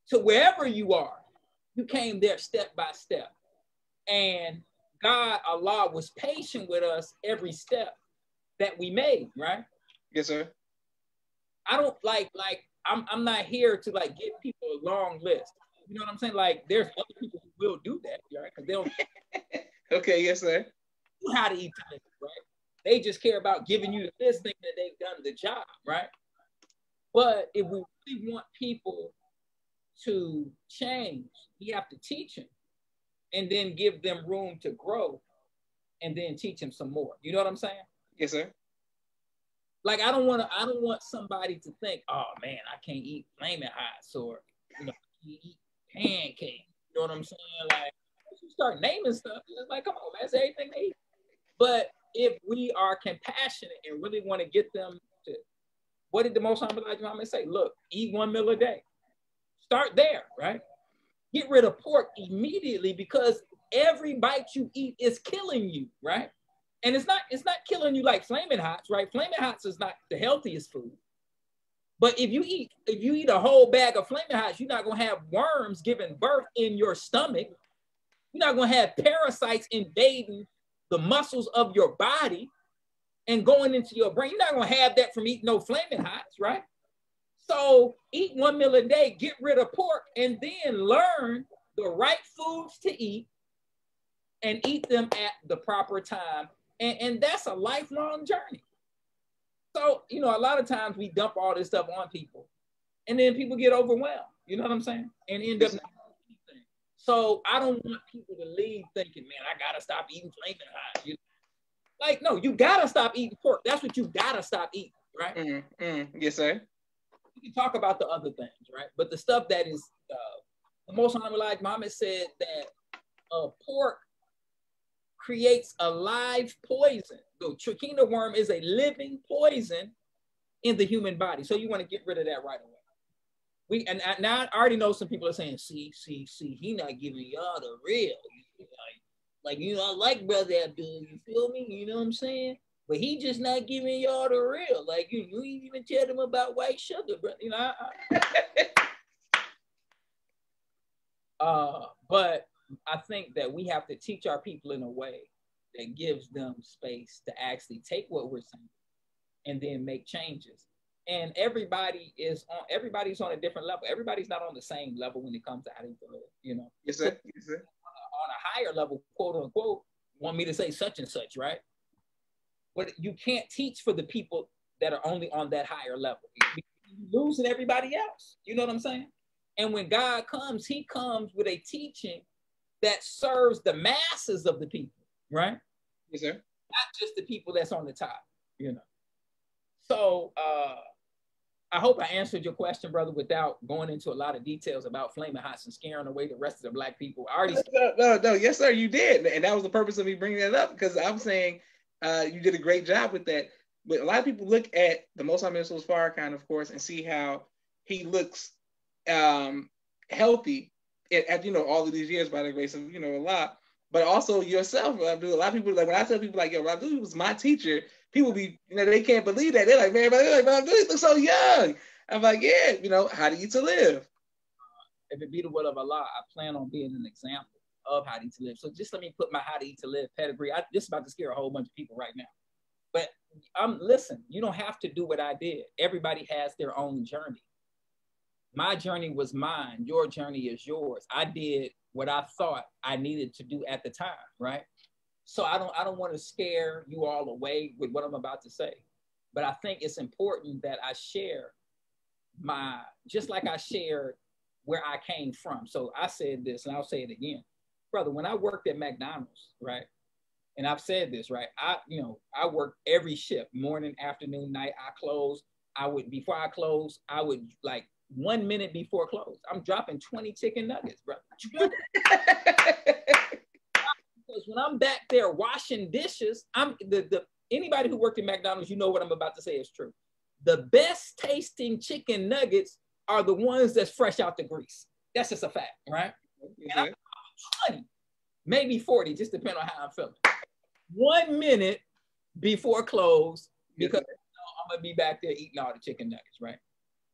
to wherever you are. You came there step by step. And God, Allah, was patient with us every step that we made, right? Yes, sir. I don't I'm not here to like give people a long list. You know what I'm saying? Like, there's other people who will do that, right? Because they don't okay, yes, sir. know how to eat to live, right? They just care about giving you this thing that they've done the job, right? But if we really want people to change, we have to teach them and then give them room to grow and then teach them some more. You know what I'm saying? Yes, sir. Like, I don't want somebody to think, oh man, I can't eat flaming hots, or eat pancakes. You know what I'm saying? Like, you start naming stuff, it's like, come on, man, that's everything they eat. But if we are compassionate and really want to get them to, what did the Most High Muhammad say? Look, eat 1 meal a day. Start there, right? Get rid of pork immediately, because every bite you eat is killing you, right? And it's not killing you like flaming hots, right? Flaming hots is not the healthiest food. But if you eat a whole bag of flaming hots, you're not gonna have worms giving birth in your stomach. You're not gonna have parasites invading the muscles of your body and going into your brain. You're not gonna have that from eating no flaming hots, right? So eat 1 meal a day, get rid of pork, and then learn the right foods to eat and eat them at the proper time. And that's a lifelong journey. So, a lot of times we dump all this stuff on people, and then people get overwhelmed, you know what I'm saying? And end up not doing anything. So I don't want people to leave thinking, man, I gotta stop eating flaming hots. Like, no, you gotta stop eating pork. That's what you gotta stop eating, right? Yes, sir. We can talk about the other things, right? But the stuff that is, the Most High Muhammad said that pork creates a live poison. The trichina worm is a living poison in the human body. So you want to get rid of that right away. Now I already know some people are saying, see, he not giving y'all the real. I like Brother Abdul, you feel me? You know what I'm saying? But he just not giving y'all the real. Like, you ain't even tell them about white sugar, bro. But I think that we have to teach our people in a way that gives them space to actually take what we're saying and then make changes. And everybody's on a different level. Everybody's not on the same level when it comes to how to live, Yes, sir. Yes, sir. On a higher level, quote unquote, want me to say such and such, right? But you can't teach for the people that are only on that higher level. You're losing everybody else. You know what I'm saying? And when God comes, he comes with a teaching that serves the masses of the people, right? Yes, sir. Not just the people that's on the top, So I hope I answered your question, brother, without going into a lot of details about flaming hots and scaring away the rest of the Black people. No, yes, sir, you did. And that was the purpose of me bringing that up, because I'm saying you did a great job with that. But a lot of people look at the Most High Farrakhan, of course, and see how he looks healthy at all of these years by the grace of Allah. But also yourself, Abdul. A lot of people, like, when I tell people like, yo, Abdul was my teacher, people be, they can't believe that. They're like, man, Abdul, you look so young. I'm like, yeah, how to eat to live. If it be the will of Allah, I plan on being an example of how to eat to live. So just let me put my how to eat to live pedigree. I'm just about to scare a whole bunch of people right now. But listen, you don't have to do what I did. Everybody has their own journey. My journey was mine. Your journey is yours. I did what I thought I needed to do at the time, right? So I don't want to scare you all away with what I'm about to say, but I think it's important that I share just like I shared where I came from. So I said this, and I'll say it again, brother. When I worked at McDonald's, right, and I've said this, right, I worked every shift, morning, afternoon, night. Before I close, I would like 1 minute before close, I'm dropping 20 chicken nuggets, bro. Because when I'm back there washing dishes, I'm anybody who worked at McDonald's, you know what I'm about to say is true. The best tasting chicken nuggets are the ones that's fresh out the grease. That's just a fact, right? And I'm 20, maybe 40, just depending on how I'm feeling. 1 minute before close, because I'm gonna be back there eating all the chicken nuggets, right?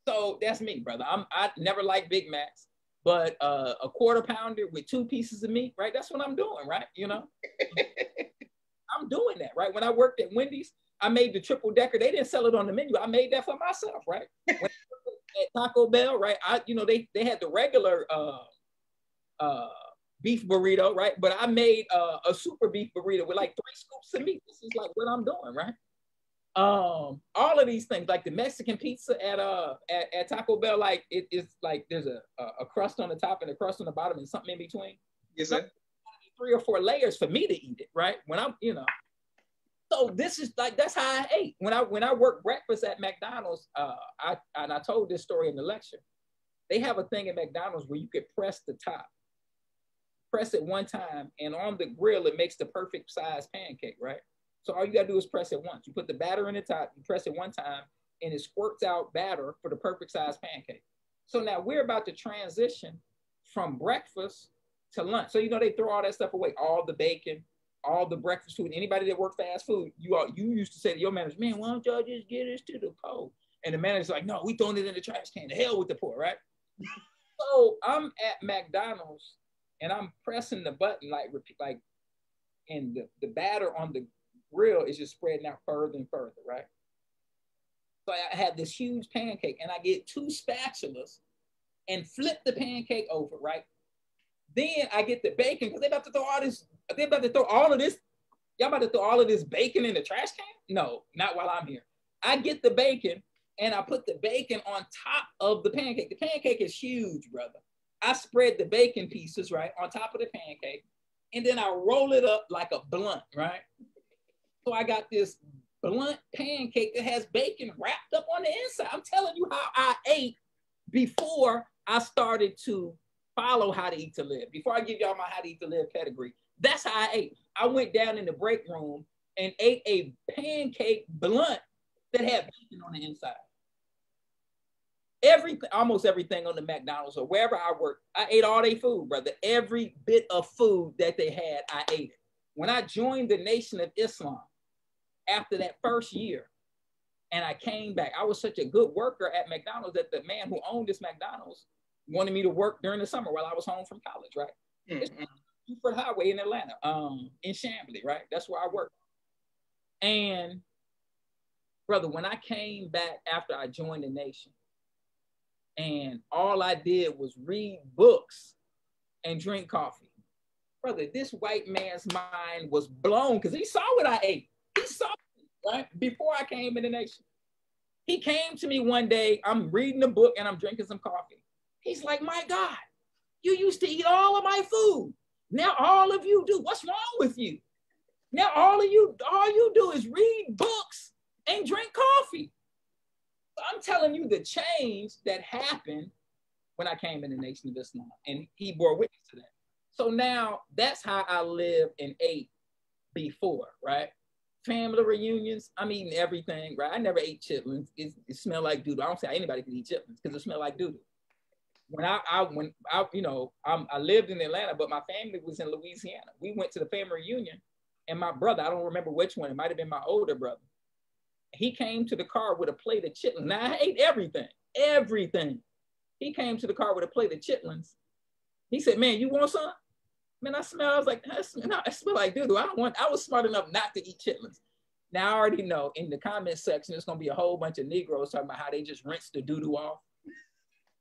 So that's me, brother. I never liked Big Macs, but a quarter pounder with 2 pieces of meat, right? That's what I'm doing, right? I'm doing that, right? When I worked at Wendy's, I made the triple decker. They didn't sell it on the menu. I made that for myself, right? When I worked at Taco Bell, right? They had the regular beef burrito, right? But I made a super beef burrito with like 3 scoops of meat. This is like what I'm doing, right? All of these things, like the Mexican pizza at Taco Bell, like it's like there's a crust on the top and a crust on the bottom and something in between. Yes, sir. 3 or 4 layers for me to eat it, right? When I'm, So this is like, that's how I ate. When I worked breakfast at McDonald's, I told this story in the lecture. They have a thing at McDonald's where you could press the top, press it one time, and on the grill it makes the perfect size pancake, right? So all you gotta do is press it once. You put the batter in the top, you press it one time, and it squirts out batter for the perfect size pancake. So now we're about to transition from breakfast to lunch. So they throw all that stuff away, all the bacon, all the breakfast food. Anybody that worked fast food, you used to say to your manager, man, why don't y'all just get us to the cold? And the manager's like, no, we throwing it in the trash can. The hell with the poor, right? So I'm at McDonald's and I'm pressing the button and the batter on the grill is just spreading out further and further, right? So I have this huge pancake and I get 2 spatulas and flip the pancake over, right? Then I get the bacon because they're about to throw all this. They're about to throw all of this. Y'all about to throw all of this bacon in the trash can? No, not while I'm here. I get the bacon and I put the bacon on top of the pancake. The pancake is huge, brother. I spread the bacon pieces, right, on top of the pancake, and then I roll it up like a blunt, right? So I got this blunt pancake that has bacon wrapped up on the inside. I'm telling you how I ate before I started to follow How to Eat to Live. Before I give y'all my How to Eat to Live pedigree, that's how I ate. I went down in the break room and ate a pancake blunt that had bacon on the inside. Almost everything on the McDonald's or wherever I worked, I ate all their food, brother. Every bit of food that they had, I ate it. When I joined the Nation of Islam, after that first year, and I came back, I was such a good worker at McDonald's that the man who owned this McDonald's wanted me to work during the summer while I was home from college, right? Mm-hmm. It's Buford Highway in Atlanta, in Chamblee, right? That's where I worked. And brother, when I came back after I joined the Nation, and all I did was read books and drink coffee, brother, this white man's mind was blown because he saw what I ate. He saw it, right? Before I came in the Nation. He came to me one day, I'm reading a book and I'm drinking some coffee. He's like, my God, you used to eat all of my food. Now all of you do. What's wrong with you? Now all you do is read books and drink coffee. I'm telling you the change that happened when I came in the Nation of Islam, and he bore witness to that. So now that's how I lived and ate before, right? Family reunions, I'm eating everything, right? I never ate chitlins. It smelled like doo-doo. I don't say anybody can eat chitlins because it smelled like doo-doo. When I lived in Atlanta, but my family was in Louisiana. We went to the family reunion, and my brother, I don't remember which one, it might have been my older brother. He came to the car with a plate of chitlins. Now I ate everything. He came to the car with a plate of chitlins. He said, man, you want some? Man, I was like, I smell like doo-doo. I was smart enough not to eat chitlins. Now I already know in the comment section, there's gonna be a whole bunch of Negroes talking about how they just rinse the doo-doo off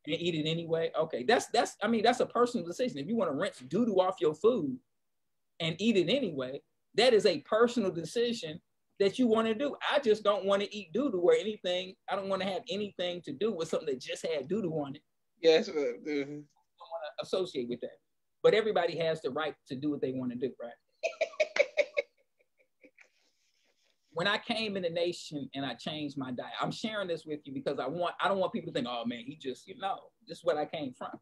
and eat it anyway. Okay, that's a personal decision. If you want to rinse doo-doo off your food and eat it anyway, That is a personal decision that you want to do. I just don't want to eat doo-doo or anything. I don't want to have anything to do with something that just had doo-doo on it. Yes. I don't want to associate with that. But everybody has the right to do what they want to do, right? When I came in the nation and I changed my diet, I'm sharing this with you because I don't want people to think, oh man, he just, this is what I came from.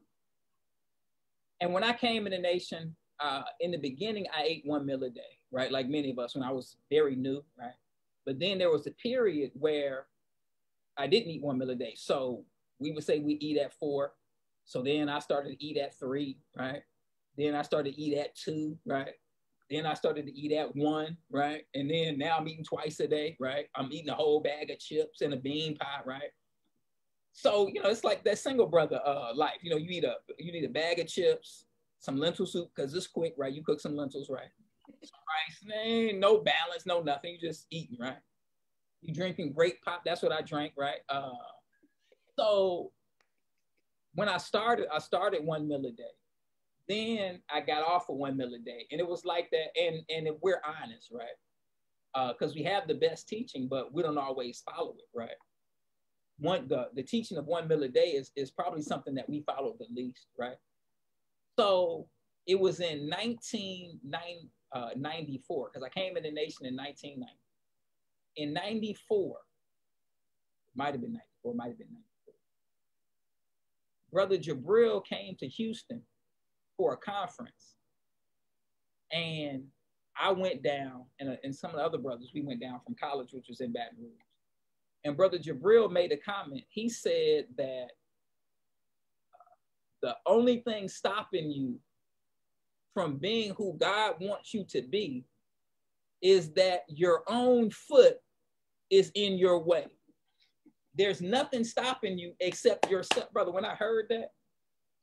And when I came in the nation, in the beginning, I ate 1 meal a day, right? Like many of us when I was very new, right? But then there was a period where I didn't eat 1 meal a day. So we would say we eat at 4. So then I started to eat at 3, right? Then I started to eat at 2, right? Then I started to eat at 1, right? And then now I'm eating twice a day, right? I'm eating a whole bag of chips and a bean pie, right? So, it's like that single brother life. You need a bag of chips, some lentil soup, because it's quick, right? You cook some lentils, right? Some rice, no balance, no nothing. You just eating, right? You drinking grape pop. That's what I drank, right? So when I started 1 meal a day. Then I got off of 1 meal a day. And it was like that. And if we're honest, right? Because we have the best teaching, but we don't always follow it, right? The teaching of 1 meal a day is probably something that we follow the least, right? So it was in 1994, because I came in the nation in 1990. In 94, might have been 94, might have been 94. Brother Jabril came to Houston for a conference. And I went down, and some of the other brothers, we went down from college, which was in Baton Rouge. And Brother Jabril made a comment. He said that the only thing stopping you from being who God wants you to be is that your own foot is in your way. There's nothing stopping you except yourself. Brother, when I heard that,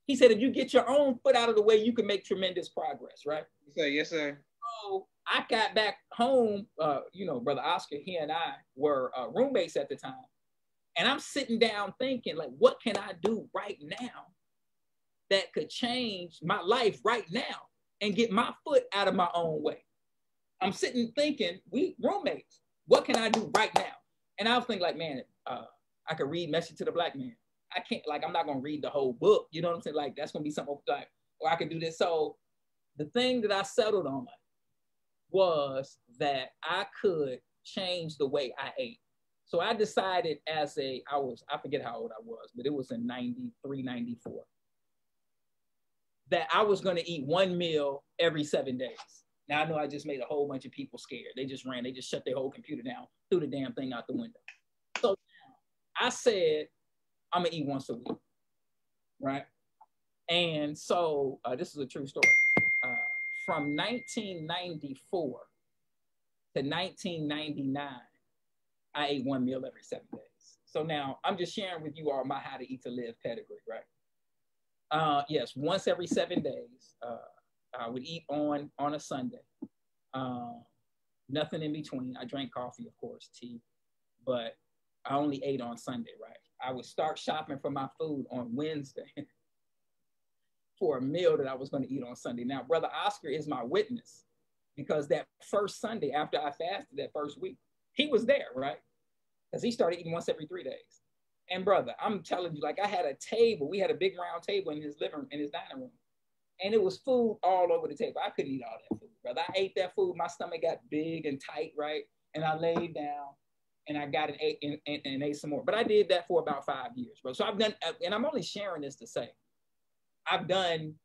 he said, if you get your own foot out of the way, you can make tremendous progress, right? Yes, sir. So I got back home, Brother Oscar, he and I were roommates at the time. And I'm sitting down thinking, like, what can I do right now that could change my life right now and get my foot out of my own way? I'm sitting thinking, we roommates, what can I do right now? And I was thinking, like, man, I could read Message to the Black Man. I can't, like, I'm not going to read the whole book. You know what I'm saying? Like, that's going to be something like, or I could do this. So the thing that I settled on was that I could change the way I ate. So I decided I forget how old I was, but it was in 93, 94, that I was going to eat 1 meal every 7 days. Now I know I just made a whole bunch of people scared. They just shut their whole computer down, threw the damn thing out the window. So I said, I'm gonna eat once a week, right? And so this is a true story. From 1994 to 1999, I ate 1 meal every 7 days. So now I'm just sharing with you all my how to eat to live pedigree, right? Yes, once every 7 days, I would eat on a Sunday. Nothing in between. I drank coffee, of course, tea, but I only ate on Sunday, right? I would start shopping for my food on Wednesday for a meal that I was going to eat on Sunday. Now, Brother Oscar is my witness because that first Sunday after I fasted that first week, he was there, right? Because he started eating once every 3 days. And brother, I'm telling you, like I had a table. We had a big round table in his dining room. And it was food all over the table. I couldn't eat all that food, brother. I ate that food. My stomach got big and tight, right? And I laid down and I got and ate some more. But I did that for about 5 years, bro. So I've done, and I'm only sharing this to say, I've done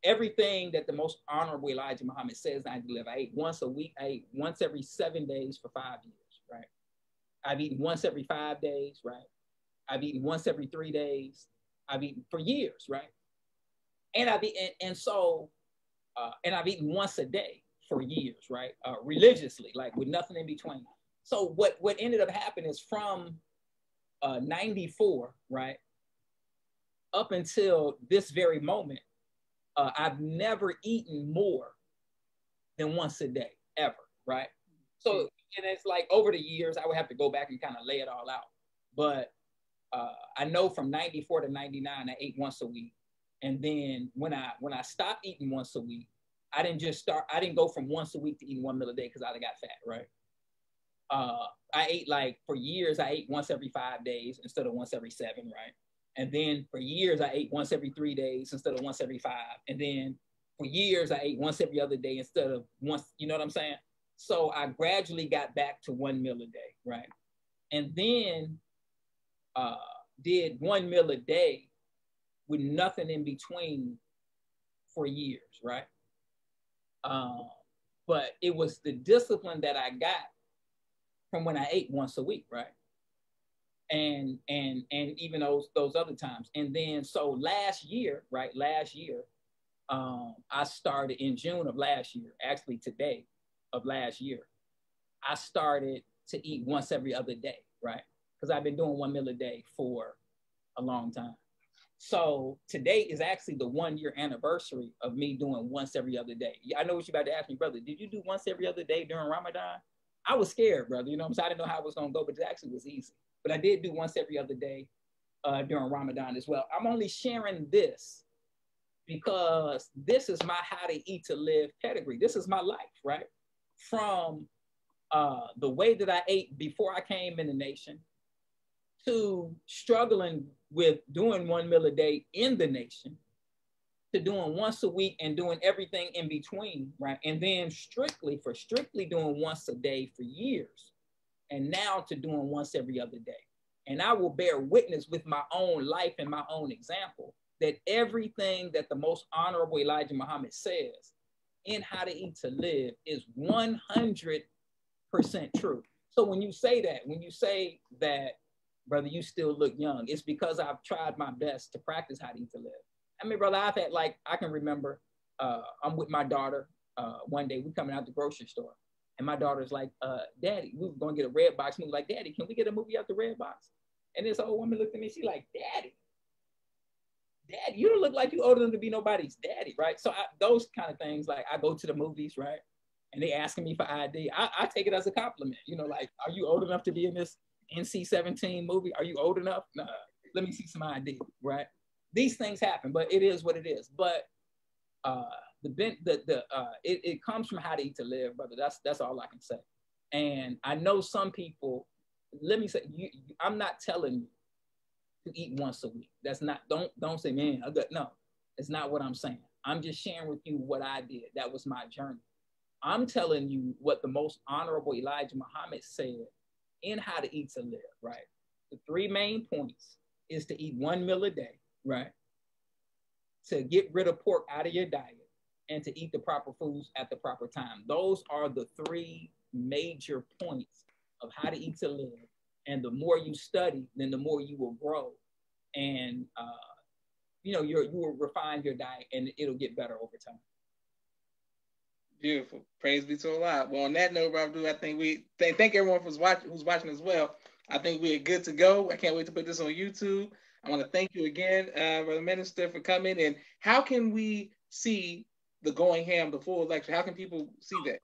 everything that the most honorable Elijah Muhammad says I need to live. I ate once a week. I ate once every 7 days for 5 years, right? I've eaten once every 5 days, right? I've eaten once every 3 days. I've eaten for years, right? And I've eaten, and I've eaten once a day for years, right? Religiously, like with nothing in between. So what ended up happening is from 94, right, up until this very moment, I've never eaten more than once a day, ever, right? So, and it's like over the years, I would have to go back and kind of lay it all out. But I know from 94 to 99, I ate once a week. And then when I stopped eating once a week, I didn't go from once a week to eating 1 meal a day because I got fat, right? I ate like for years, I ate once every 5 days instead of once every 7, right? And then for years, I ate once every 3 days instead of once every 5. And then for years, I ate once every other day instead of once, you know what I'm saying? So I gradually got back to 1 meal a day, right? And then did 1 meal a day with nothing in between for years, right? But it was the discipline that I got from when I ate once a week, right? And even those other times. And then so last year, I started in June of last year, actually today of last year, I started to eat once every other day, right? Because I've been doing 1 meal a day for a long time. So today is actually the 1 year anniversary of me doing once every other day. I know what you're about to ask me, brother. Did you do once every other day during Ramadan? I was scared, brother. You know what I'm saying? I didn't know how it was going to go, but it actually was easy. But I did do once every other day during Ramadan as well. I'm only sharing this because this is my how to eat to live pedigree. This is my life, right? From the way that I ate before I came in the nation to struggling with doing 1 meal a day in the nation to doing once a week and doing everything in between, right? And then strictly doing once a day for years. And now to doing once every other day. And I will bear witness with my own life and my own example that everything that the most honorable Elijah Muhammad says in How to Eat to Live is 100% true. So when you say that, brother, you still look young, it's because I've tried my best to practice how to eat to live. I mean, brother, I've had, like, I can remember I'm with my daughter one day, we coming out the grocery store. And my daughter's like, Daddy, we were going to get a Red Box movie. Like, Daddy, can we get a movie out the Red Box? And this old woman looked at me. She like, Daddy, you don't look like you older than to be nobody's daddy, right? So those kind of things, like I go to the movies, right? And they asking me for ID. I take it as a compliment. You know, like, are you old enough to be in this NC-17 movie? Are you old enough? Nah, let me see some ID, right? These things happen, but it is what it is. But it comes from How to Eat to Live, brother. That's all I can say. And I know some people. Let me say, I'm not telling you to eat once a week. That's not. Don't say, man. No, it's not what I'm saying. I'm just sharing with you what I did. That was my journey. I'm telling you what the most honorable Elijah Muhammad said in How to Eat to Live. Right. The 3 main points is to eat 1 meal a day. Right. To get rid of pork out of your diet and to eat the proper foods at the proper time. Those are the 3 major points of How to Eat to Live. And the more you study, then the more you will grow. And, you will refine your diet and it'll get better over time. Beautiful. Praise be to Allah. Well, on that note, Abdul, I think thank everyone who's watching as well. I think we're good to go. I can't wait to put this on YouTube. I want to thank you again, Brother Minister, for coming. And how can we see the Going Ham, the full lecture? How can people see that?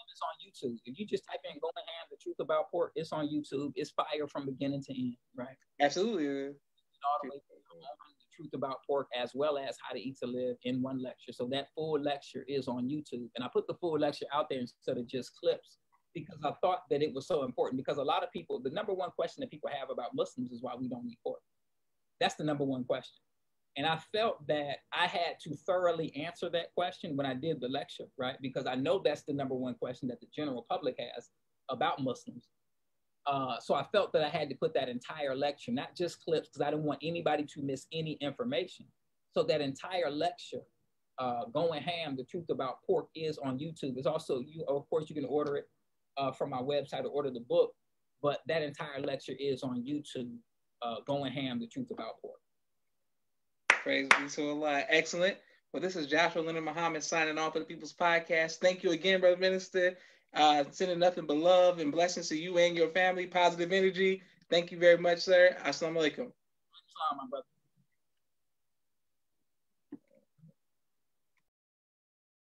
It's on YouTube. If you just type in Going Ham, the truth about pork, it's on YouTube. It's fire from beginning to end, right? Absolutely. All the way from the truth about pork as well as How to Eat to Live in one lecture. So that full lecture is on YouTube. And I put the full lecture out there instead of just clips because I thought that it was so important because a lot of people, the number one question that people have about Muslims is why we don't eat pork. That's the number one question. And I felt that I had to thoroughly answer that question when I did the lecture, right? Because I know that's the number one question that the general public has about Muslims. So I felt that I had to put that entire lecture, not just clips, because I didn't want anybody to miss any information. So that entire lecture, Going Ham, the truth about pork, is on YouTube. It's also, of course, you can order it from my website or order the book, but that entire lecture is on YouTube, Going Ham, the truth about pork. Praise be to Allah. Excellent. Well, this is Joshua Leonard Muhammad signing off for the People's Podcast. Thank you again, Brother Minister. Sending nothing but love and blessings to you and your family. Positive energy. Thank you very much, sir. Assalamu alaikum. Assalamu, my brother.